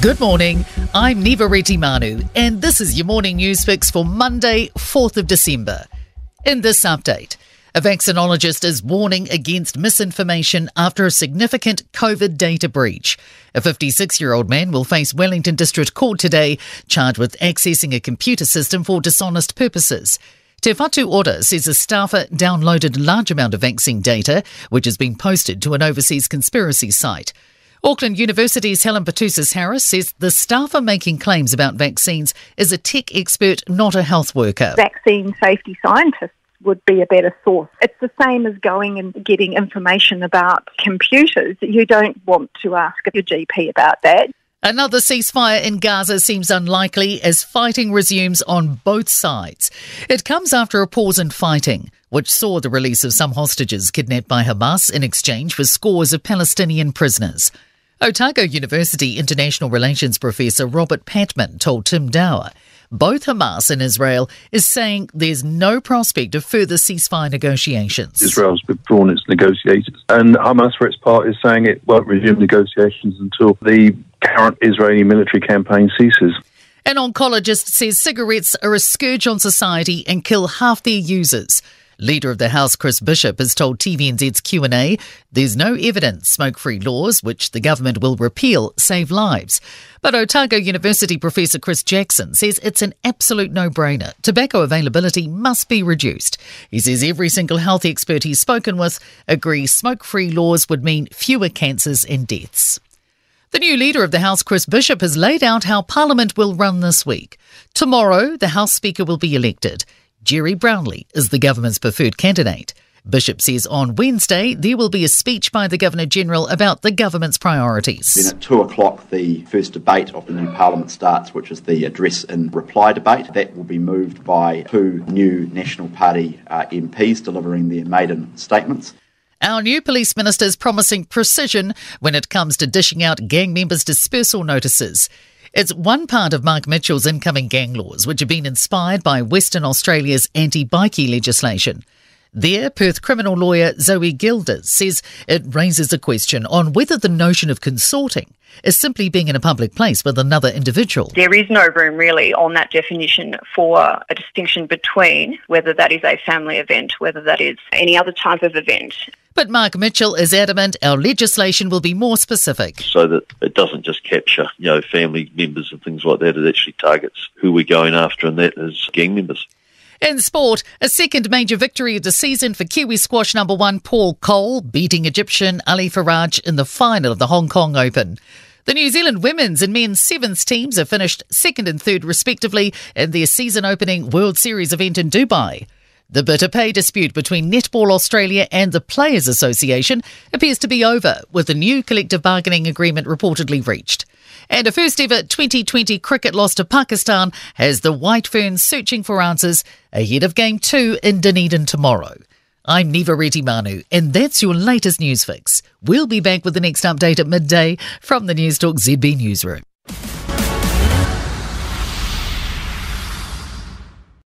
Good morning, I'm Neva Manu, and this is your morning news fix for Monday, 4th of December. In this update, a vaccinologist is warning against misinformation after a significant COVID data breach. A 56-year-old man will face Wellington District Court today, charged with accessing a computer system for dishonest purposes. Te Whatu Ora says a staffer downloaded a large amount of vaccine data, which has been posted to an overseas conspiracy site. Auckland University's Helen Patoussis-Harris says the staffer making claims about vaccines is a tech expert, not a health worker. Vaccine safety scientists would be a better source. It's the same as going and getting information about computers. You don't want to ask your GP about that. Another ceasefire in Gaza seems unlikely as fighting resumes on both sides. It comes after a pause in fighting, which saw the release of some hostages kidnapped by Hamas in exchange for scores of Palestinian prisoners. Otago University International Relations Professor Robert Patman told Tim Dower both Hamas and Israel is saying there's no prospect of further ceasefire negotiations. Israel's withdrawn its negotiators, and Hamas, for its part, is saying it won't resume negotiations until the current Israeli military campaign ceases. An oncologist says cigarettes are a scourge on society and kill half their users. Leader of the House, Chris Bishop, has told TVNZ's Q&A there's no evidence smoke-free laws, which the government will repeal, save lives. But Otago University Professor Chris Jackson says it's an absolute no-brainer. Tobacco availability must be reduced. He says every single health expert he's spoken with agrees smoke-free laws would mean fewer cancers and deaths. The new Leader of the House, Chris Bishop, has laid out how Parliament will run this week. Tomorrow, the House Speaker will be elected. Jerry Brownlee is the government's preferred candidate. Bishop says on Wednesday there will be a speech by the Governor-General about the government's priorities. Then at 2 o'clock the first debate of the new Parliament starts, which is the address and reply debate. That will be moved by 2 new National Party MPs delivering their maiden statements. Our new police minister is promising precision when it comes to dishing out gang members' dispersal notices. It's one part of Mark Mitchell's incoming gang laws, which have been inspired by Western Australia's anti-bikie legislation. There, Perth criminal lawyer Zoe Gilders says it raises a question on whether the notion of consorting is simply being in a public place with another individual. There is no room really on that definition for a distinction between whether that is a family event, whether that is any other type of event. But Mark Mitchell is adamant our legislation will be more specific. So that it doesn't just capture, family members and things like that. It actually targets who we're going after, and that is gang members. In sport, a second major victory of the season for Kiwi squash number 1 Paul Cole, beating Egyptian Ali Faraj in the final of the Hong Kong Open. The New Zealand women's and men's sevens teams have finished 2nd and 3rd respectively in their season-opening World Series event in Dubai. The bitter pay dispute between Netball Australia and the Players Association appears to be over, with a new collective bargaining agreement reportedly reached. And a first-ever 2020 cricket loss to Pakistan has the White Ferns searching for answers ahead of Game 2 in Dunedin tomorrow. I'm Neva Manu, and that's your latest news fix. We'll be back with the next update at midday from the Newstalk ZB newsroom.